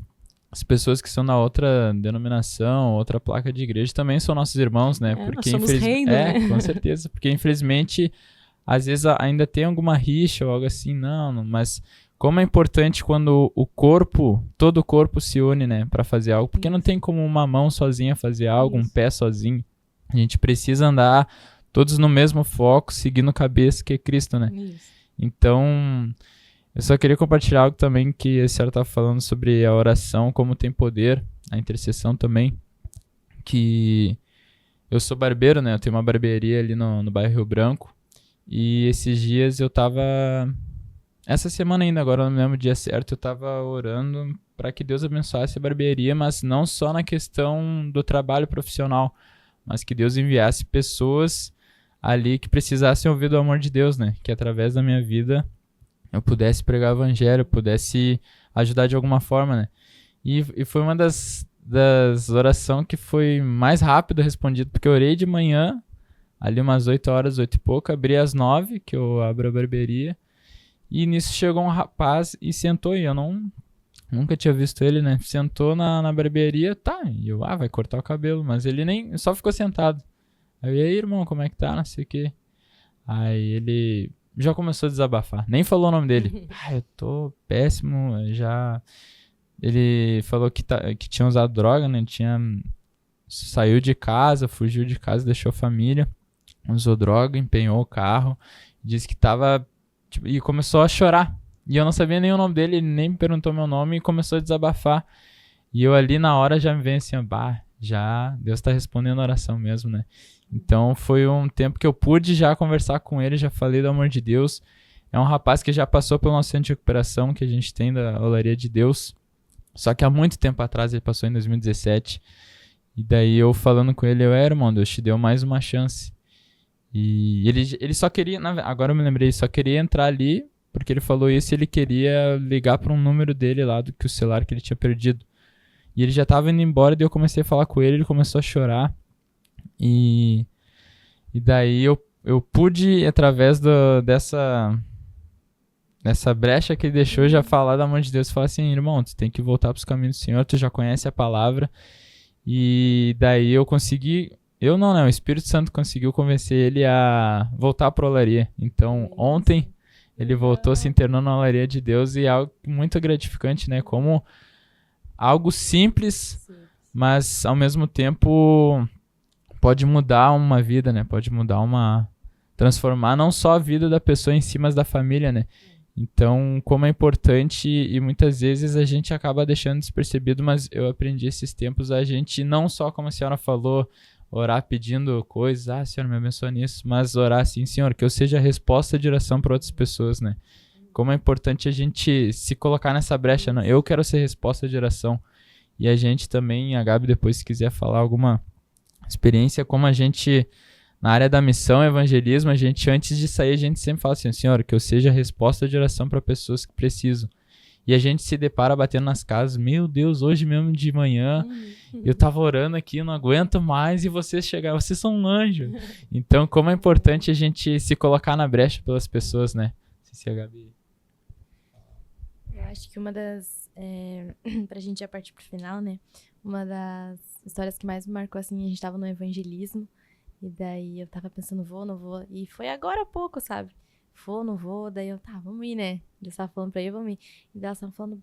[SPEAKER 2] as pessoas que estão na outra denominação, outra placa de igreja também são nossos irmãos, né?
[SPEAKER 3] Nós somos reino, né?
[SPEAKER 2] Com certeza. Porque infelizmente às vezes ainda tem alguma rixa ou algo assim, não, mas como é importante quando o corpo, todo o corpo se une, né, para fazer algo, porque não tem como uma mão sozinha fazer algo, um pé sozinho. A gente precisa andar todos no mesmo foco, seguindo a cabeça que é Cristo, né?
[SPEAKER 3] Isso.
[SPEAKER 2] Então, eu só queria compartilhar algo também que a senhora estava falando sobre a oração, como tem poder, a intercessão também, que eu sou barbeiro, né? Eu tenho uma barbearia ali no bairro Rio Branco, e esses dias eu tava... Essa semana ainda, agora no mesmo dia certo, eu tava orando para que Deus abençoasse a barbearia, mas não só na questão do trabalho profissional, mas que Deus enviasse pessoas ali que precisassem ouvir do amor de Deus, né? Que através da minha vida eu pudesse pregar o evangelho, pudesse ajudar de alguma forma, né? E foi uma das orações que foi mais rápido respondido, porque eu orei de manhã, ali umas 8 horas, 8 e pouco, abri às 9, que eu abro a barbearia, e nisso chegou um rapaz e sentou, e eu nunca tinha visto ele, né? Sentou na barbearia, tá, e eu, vai cortar o cabelo, mas ele nem, só ficou sentado. Aí, e aí, irmão, como é que tá, não sei o quê. Aí ele já começou a desabafar, nem falou o nome dele. Eu tô péssimo, ele falou que tinha usado droga, né? Saiu de casa, fugiu de casa, deixou a família, usou droga, empenhou o carro, disse que tava... e começou a chorar. E eu não sabia nem o nome dele, ele nem me perguntou meu nome e começou a desabafar. E eu ali na hora já me veio assim, já Deus tá respondendo a oração mesmo, né? Então foi um tempo que eu pude já conversar com ele, já falei do amor de Deus. É um rapaz que já passou pelo nosso centro de recuperação que a gente tem da Olaria de Deus. Só que há muito tempo atrás, ele passou em 2017. E daí eu falando com ele, irmão, Deus te deu mais uma chance. E ele só queria, agora eu me lembrei, só queria entrar ali, porque ele falou isso e ele queria ligar para um número dele lá, do que o celular que ele tinha perdido. E ele já tava indo embora, daí eu comecei a falar com ele, ele começou a chorar. E daí eu pude, através dessa brecha que ele deixou, já falar do amor de Deus, falar assim, irmão, tu tem que voltar pros caminhos do Senhor, tu já conhece a palavra. E daí eu consegui... Eu não, né? O Espírito Santo conseguiu convencer ele a voltar para a olaria. Então, ontem, ele voltou, se internou na olaria de Deus e é algo muito gratificante, né? Como algo simples, mas ao mesmo tempo pode mudar uma vida, né? Pode transformar não só a vida da pessoa em si, mas da família, né? Então, como é importante e muitas vezes a gente acaba deixando despercebido, mas eu aprendi esses tempos a gente não só, como a senhora falou, orar pedindo coisas, Senhor, me abençoa nisso, mas orar assim, Senhor, que eu seja a resposta de oração para outras pessoas, né? Como é importante a gente se colocar nessa brecha, né? Eu quero ser resposta de oração. E a gente também, a Gabi depois se quiser falar alguma experiência, como a gente, na área da missão, evangelismo, a gente antes de sair, a gente sempre fala assim, Senhor, que eu seja a resposta de oração para pessoas que precisam. E a gente se depara batendo nas casas, meu Deus, hoje mesmo de manhã, eu tava orando aqui, não aguento mais, e vocês chegaram, vocês são um anjo. Então, como é importante a gente se colocar na brecha pelas pessoas, né? Não sei se a Gabi...
[SPEAKER 1] Eu acho que uma das... pra gente já partir pro final, né? Uma das histórias que mais me marcou, assim, a gente tava no evangelismo, e daí eu tava pensando, vou, não vou, e foi agora há pouco, sabe? Vou, não vou, daí eu, vamos ir, né? Eles estavam falando pra ir, vamos ir. E daí elas estavam falando,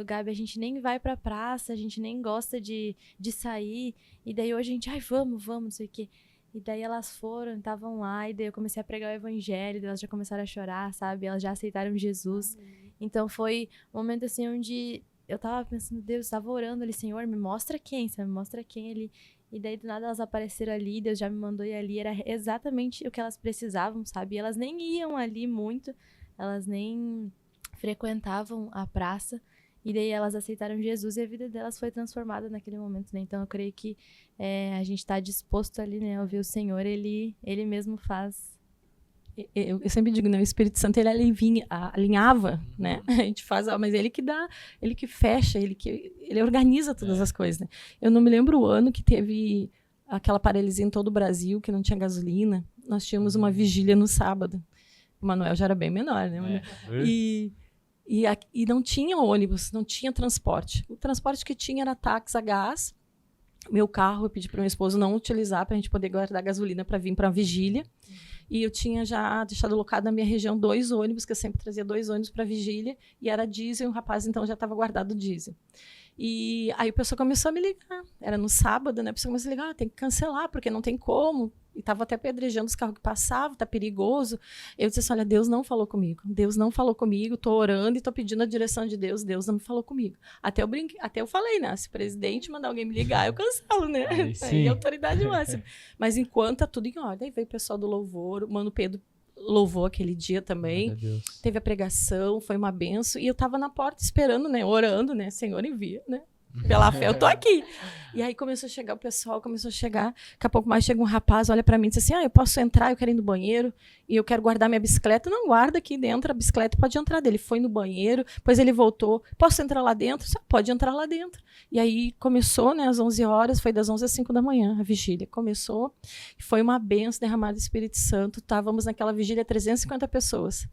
[SPEAKER 1] Gabi, a gente nem vai pra praça, a gente nem gosta de sair. E daí hoje a gente, vamos, não sei o quê. E daí elas foram, estavam lá, e daí eu comecei a pregar o evangelho, daí elas já começaram a chorar, sabe? Elas já aceitaram Jesus. Então foi um momento assim onde eu tava pensando, Deus, tava orando ali, Senhor, me mostra quem, sabe? Me mostra quem ali. E daí, do nada, elas apareceram ali, Deus já me mandou ir ali, era exatamente o que elas precisavam, sabe? E elas nem iam ali muito, elas nem frequentavam a praça, e daí elas aceitaram Jesus e a vida delas foi transformada naquele momento, né? Então, eu creio que a gente tá disposto ali, né, a ouvir o Senhor, Ele mesmo faz
[SPEAKER 3] Eu sempre digo, né, o Espírito Santo, ele alinhava, né? A gente faz, mas ele que dá, ele que fecha, ele organiza todas as coisas, né? Eu não me lembro o ano que teve aquela paralisia em todo o Brasil, que não tinha gasolina. Nós tínhamos uma vigília no sábado. O Manuel já era bem menor, né? E não tinha ônibus, não tinha transporte. O transporte que tinha era táxi a gás. Meu carro, eu pedi para meu esposo não utilizar, para a gente poder guardar gasolina para vir para a vigília. E eu tinha já deixado alocado na minha região 2 ônibus, que eu sempre trazia 2 ônibus para a vigília, e era diesel, e o rapaz então já estava guardado o diesel. E aí o pessoal começou a me ligar. Era no sábado, né? A pessoa começou a ligar, tem que cancelar, porque não tem como. E estava até apedrejando os carros que passavam, tá perigoso. Eu disse assim, olha, Deus não falou comigo. Deus não falou comigo, tô orando e tô pedindo a direção de Deus. Deus não me falou comigo. Até eu falei, né? Se o presidente mandar alguém me ligar, eu cancelo, né? Aí é autoridade máxima. Mas enquanto tá tudo em ordem, aí veio o pessoal do louvor, o Mano Pedro louvou aquele dia também. Teve a pregação, foi uma benção. E eu tava na porta esperando, né? Orando, né? Senhor, envia, né? Pela fé, eu tô aqui. E aí começou a chegar o pessoal, Daqui a pouco mais chega um rapaz, olha pra mim e diz assim, eu posso entrar, eu quero ir no banheiro e eu quero guardar minha bicicleta. Não, guarda aqui dentro a bicicleta, pode entrar dele. Foi no banheiro, depois ele voltou, posso entrar lá dentro? Pode entrar lá dentro. E aí começou, né, às 11 horas, foi das 11 às 5 da manhã a vigília. Começou, foi uma bênção derramada do Espírito Santo. Estávamos naquela vigília 350 pessoas.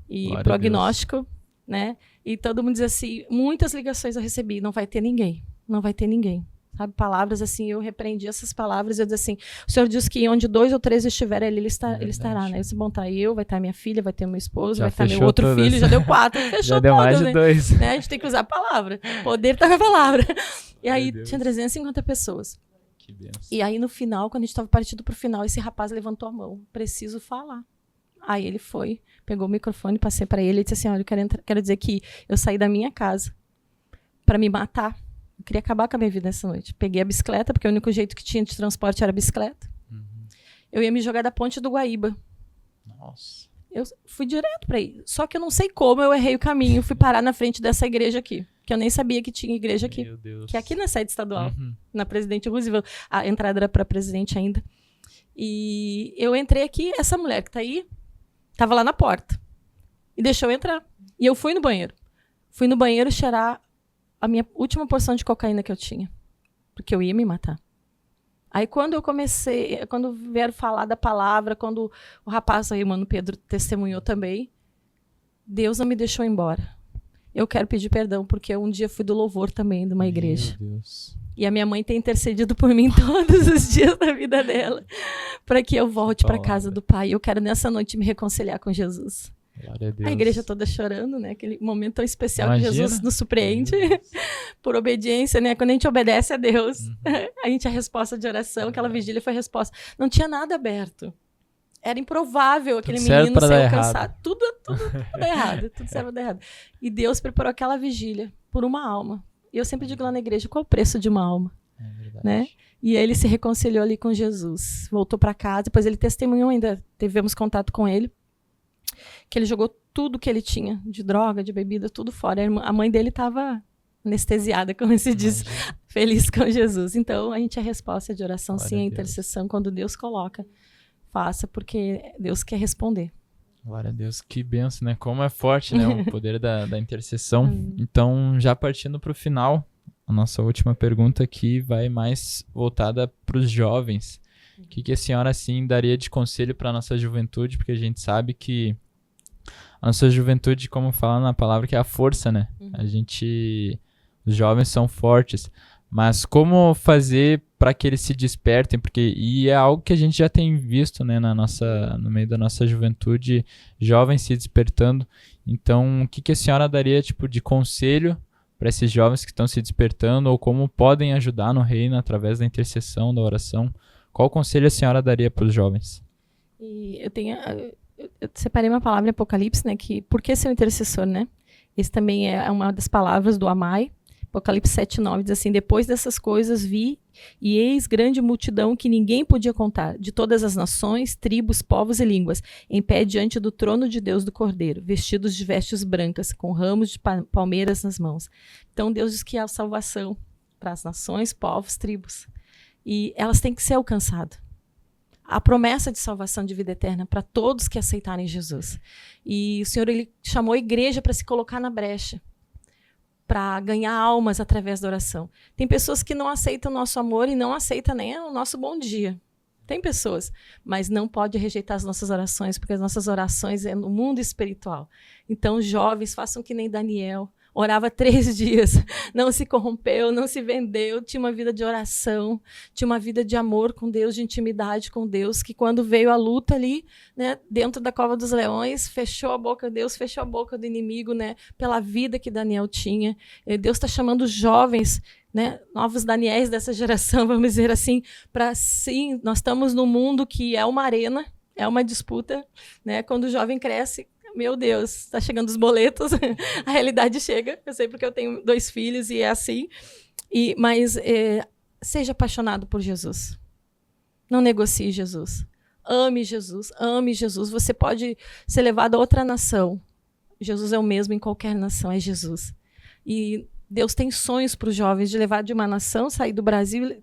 [SPEAKER 3] E
[SPEAKER 2] Glória
[SPEAKER 3] prognóstico, né? E todo mundo diz assim, muitas ligações eu recebi, não vai ter ninguém, não vai ter ninguém. Sabe, palavras assim, eu repreendi essas palavras, eu disse assim, o Senhor diz que onde 2 ou 3 estiverem, ele estará, né? Eu disse, bom, tá eu, vai estar minha filha, vai ter meu esposo, vai estar meu outro filho, já deu 4, fechou
[SPEAKER 2] já deu
[SPEAKER 3] todo,
[SPEAKER 2] mais de 2.
[SPEAKER 3] Né? A gente tem que usar a palavra, poder tá na palavra. E aí tinha 350 pessoas.
[SPEAKER 2] Que benção.
[SPEAKER 3] E aí no final, quando a gente estava partindo pro final, esse rapaz levantou a mão, preciso falar. Aí ele foi, pegou o microfone, passei para ele e disse assim, olha, eu quero dizer que eu saí da minha casa para me matar. Eu queria acabar com a minha vida essa noite. Peguei a bicicleta, porque o único jeito que tinha de transporte era a bicicleta. Eu ia me jogar da ponte do Guaíba.
[SPEAKER 2] Nossa.
[SPEAKER 3] Eu fui direto para aí. Só que eu não sei como eu errei o caminho. Fui parar na frente dessa igreja aqui. Que eu nem sabia que tinha igreja aqui.
[SPEAKER 2] Meu Deus.
[SPEAKER 3] Que é aqui na sede estadual. Na Presidente Roosevelt. A entrada era para presidente ainda. E eu entrei aqui, essa mulher que tá aí, tava lá na porta. E deixou eu entrar. E eu fui no banheiro. Fui no banheiro cheirar a minha última porção de cocaína que eu tinha. Porque eu ia me matar. Aí quando eu comecei, quando vieram falar da palavra, quando o rapaz aí, o Mano Pedro, testemunhou também, Deus não me deixou embora. Eu quero pedir perdão, porque um dia fui do louvor também de uma igreja.
[SPEAKER 2] Meu Deus.
[SPEAKER 3] E a minha mãe tem intercedido por mim todos os dias da vida dela, para que eu volte para a casa do Pai. Eu quero nessa noite me reconciliar com Jesus.
[SPEAKER 2] Glória a Deus.
[SPEAKER 3] A igreja toda chorando, né? Aquele momento tão especial.
[SPEAKER 2] Imagina.
[SPEAKER 3] Que Jesus nos surpreende por obediência, né? Quando a gente obedece a Deus, a gente a resposta de oração, aquela vigília foi a resposta. Não tinha nada aberto. Era improvável aquele menino ser alcançado. Tudo errado. Tudo certo para dar errado. E Deus preparou aquela vigília por uma alma. E eu sempre digo lá na igreja, qual o preço de uma alma?
[SPEAKER 2] É verdade.
[SPEAKER 3] Né? E ele se reconciliou ali com Jesus. Voltou para casa, depois ele testemunhou ainda, tivemos contato com ele, que ele jogou tudo que ele tinha, de droga, de bebida, tudo fora. A mãe dele estava anestesiada, como se diz, feliz com Jesus. Então, a gente é resposta de oração,
[SPEAKER 2] Glória
[SPEAKER 3] sim, a
[SPEAKER 2] a Deus.
[SPEAKER 3] intercessão, quando Deus coloca, faça, porque Deus quer responder.
[SPEAKER 2] Glória a Deus, que benção, né? Como é forte, né? O poder da intercessão. Então, já partindo para o final, a nossa última pergunta aqui vai mais voltada para os jovens. O que a senhora, assim, daria de conselho para a nossa juventude? Porque a gente sabe que a nossa juventude, como fala na palavra, que é a força, né? Os jovens são fortes. Mas como fazer para que eles se despertem? E é algo que a gente já tem visto, né, no meio da nossa juventude, jovens se despertando. Então, o que a senhora daria tipo, de conselho para esses jovens que estão se despertando, ou como podem ajudar no reino através da intercessão, da oração? Qual conselho a senhora daria para os jovens?
[SPEAKER 3] E eu separei uma palavra em Apocalipse, né, que por que ser um intercessor, né? Esse também é uma das palavras do Amai. Apocalipse 7:9 diz assim, depois dessas coisas vi, e eis grande multidão que ninguém podia contar, de todas as nações, tribos, povos e línguas, em pé diante do trono de Deus do Cordeiro, vestidos de vestes brancas, com ramos de palmeiras nas mãos. Então Deus diz que há salvação para as nações, povos, tribos. E elas têm que ser alcançadas. a promessa de salvação de vida eterna para todos que aceitarem Jesus. E o Senhor, ele chamou a igreja para se colocar na brecha, para ganhar almas através da oração. Tem pessoas que não aceitam o nosso amor e não aceitam nem o nosso bom dia. Tem pessoas, mas não pode rejeitar as nossas orações, porque as nossas orações é no mundo espiritual. Então, jovens, façam que nem Daniel. Orava 3 dias, não se corrompeu, não se vendeu, tinha uma vida de oração, tinha uma vida de amor com Deus, de intimidade com Deus, que quando veio a luta ali, né, dentro da cova dos leões, fechou a boca, Deus fechou a boca do inimigo, né, pela vida que Daniel tinha. Deus está chamando os jovens, né, novos Daniéis dessa geração, vamos dizer assim, para sim, nós estamos num mundo que é uma arena, é uma disputa, né, quando o jovem cresce, meu Deus, está chegando os boletos, a realidade chega, eu sei porque eu tenho 2 filhos e é assim, mas seja apaixonado por Jesus, não negocie Jesus, ame Jesus, você pode ser levado a outra nação, Jesus é o mesmo em qualquer nação, é Jesus, e Deus tem sonhos para os jovens de levar de uma nação, sair do Brasil,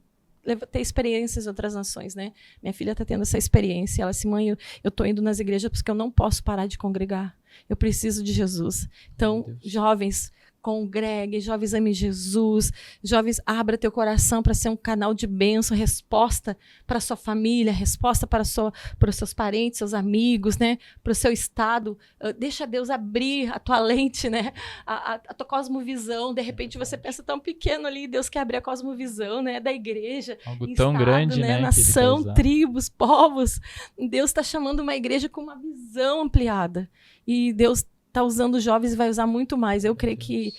[SPEAKER 3] ter experiências em outras nações, né? Minha filha está tendo essa experiência. Ela disse, mãe, eu estou indo nas igrejas porque eu não posso parar de congregar. Eu preciso de Jesus. Então, jovens, congregue, jovens, ame Jesus, jovens, abra teu coração para ser um canal de bênção, resposta para a sua família, resposta para os seus parentes, seus amigos, né? Para o seu estado. Deixa Deus abrir a tua lente, né? A tua cosmovisão. De repente você pensa tão pequeno ali, Deus quer abrir a cosmovisão, né? Da igreja.
[SPEAKER 2] Algo tão
[SPEAKER 3] estado,
[SPEAKER 2] grande, né?
[SPEAKER 3] Nação, tribos, povos. Deus está chamando uma igreja com uma visão ampliada. E Deus está usando os jovens e vai usar muito mais. Eu creio que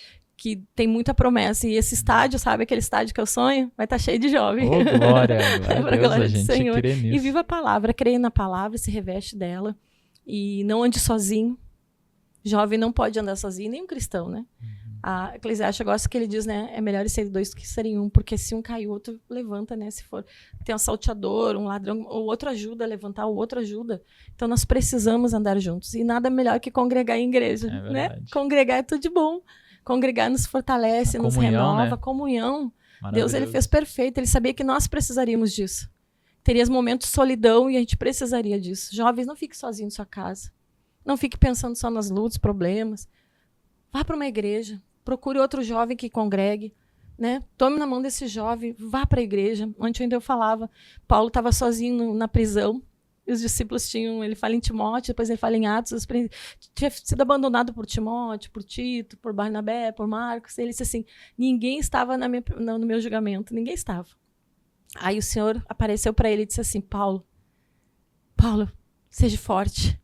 [SPEAKER 3] tem muita promessa. E esse estádio, sabe aquele estádio que eu sonho? Vai estar cheio de jovens.
[SPEAKER 2] Oh, glória a Deus, a gente
[SPEAKER 3] Senhor.
[SPEAKER 2] crê nisso.
[SPEAKER 3] E viva a palavra, creia na palavra, se reveste dela. E não ande sozinho. Jovem não pode andar sozinho, nem um cristão, né? A Eclesiastes gosta que ele diz, né? É melhor ser 2 que serem 1, porque se um cai, o outro levanta, né? Se for tem um salteador, um ladrão, o outro ajuda a levantar, o outro ajuda. Então nós precisamos andar juntos. E nada melhor que congregar em igreja, né? Congregar é tudo de bom. Congregar nos fortalece, nos renova, né? Comunhão. Deus, ele fez perfeito, ele sabia que nós precisaríamos disso. Teria momentos de solidão e a gente precisaria disso. Jovens, não fique sozinho em sua casa. Não fique pensando só nas lutas, problemas. Vá para uma igreja. Procure outro jovem que congregue, né? Tome na mão desse jovem, vá para a igreja. Ontem ainda eu falava, Paulo estava sozinho na prisão, e os discípulos tinham, ele fala em Timóteo, depois ele fala em Atos, tinha sido abandonado por Timóteo, por Tito, por Barnabé, por Marcos. Ele disse assim, ninguém estava no meu julgamento, ninguém estava. Aí o Senhor apareceu para ele e disse assim, Paulo, seja forte.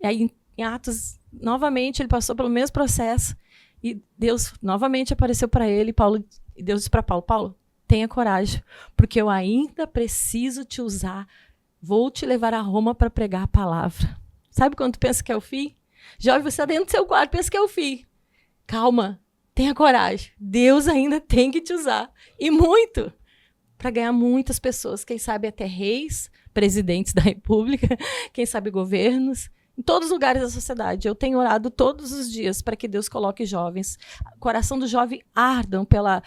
[SPEAKER 3] E aí em Atos, novamente, ele passou pelo mesmo processo, e Deus novamente apareceu para ele, e Deus disse para Paulo, tenha coragem, porque eu ainda preciso te usar, vou te levar a Roma para pregar a palavra. Sabe quando tu pensa que é o fim? Jovem, você está dentro do seu quarto, pensa que é o fim. Calma, tenha coragem, Deus ainda tem que te usar, e muito, para ganhar muitas pessoas, quem sabe até reis, presidentes da república, quem sabe governos, em todos os lugares da sociedade. Eu tenho orado todos os dias para que Deus coloque jovens. O coração do jovem ardam pelas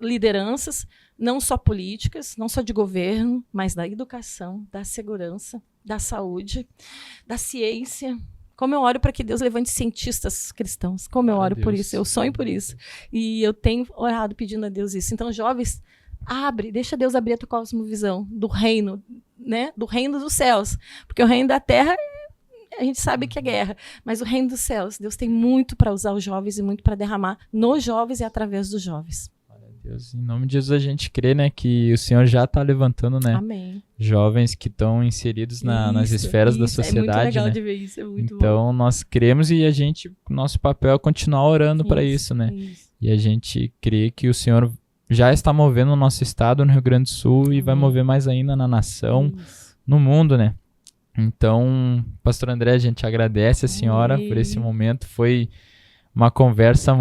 [SPEAKER 3] lideranças, não só políticas, não só de governo, mas da educação, da segurança, da saúde, da ciência. Como eu oro para que Deus levante cientistas cristãos. Como eu oro por isso. Eu sonho por isso. E eu tenho orado pedindo a Deus isso. Então, jovens, deixa Deus abrir a tua cosmovisão do reino, né? Do reino dos céus. Porque o reino da terra, a gente sabe que é guerra. Mas o reino dos céus, Deus tem muito para usar os jovens e muito para derramar nos jovens e através dos jovens.
[SPEAKER 2] Deus, em nome de Jesus a gente crê, né, que o Senhor já está levantando, né,
[SPEAKER 3] Amém.
[SPEAKER 2] Jovens que estão inseridos nas esferas da sociedade,
[SPEAKER 3] é muito legal,
[SPEAKER 2] né?
[SPEAKER 3] de ver isso, é muito
[SPEAKER 2] então
[SPEAKER 3] bom.
[SPEAKER 2] Nós cremos e nosso papel é continuar orando para isso, né?
[SPEAKER 3] Isso.
[SPEAKER 2] E a gente crê que o Senhor já está movendo o nosso estado no Rio Grande do Sul e vai mover mais ainda na nação, no mundo, né? Então, Pastor André, a gente agradece a senhora por esse momento. Foi uma conversa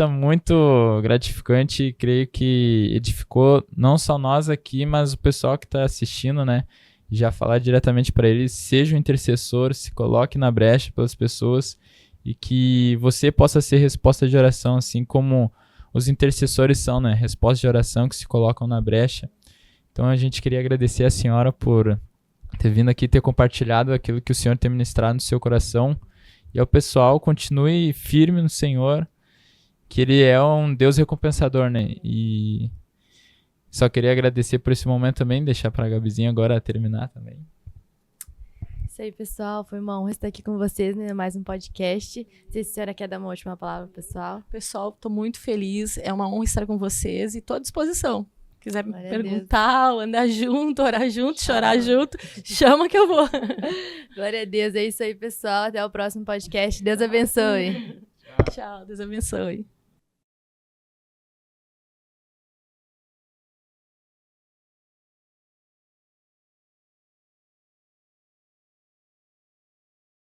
[SPEAKER 2] muito gratificante e creio que edificou não só nós aqui, mas o pessoal que está assistindo, né? Já falar diretamente para eles, seja um intercessor, se coloque na brecha pelas pessoas e que você possa ser resposta de oração, assim como os intercessores são, né? Respostas de oração que se colocam na brecha. Então a gente queria agradecer a senhora por ter vindo aqui, ter compartilhado aquilo que o Senhor tem ministrado no seu coração. E ao pessoal, continue firme no Senhor, que Ele é um Deus recompensador, né? E só queria agradecer por esse momento também, deixar para a Gabizinha agora terminar também.
[SPEAKER 1] Isso aí, pessoal. Foi uma honra estar aqui com vocês, né? Mais um podcast. Não sei se a senhora quer dar uma última palavra, pessoal.
[SPEAKER 3] Pessoal, estou muito feliz. É uma honra estar com vocês e estou à disposição. Quiser me
[SPEAKER 1] Glória a
[SPEAKER 3] perguntar, andar junto, orar junto, chorar junto, chama que eu vou.
[SPEAKER 1] Glória a Deus. É isso aí, pessoal. Até o próximo podcast. Deus abençoe.
[SPEAKER 3] Tchau, Deus abençoe.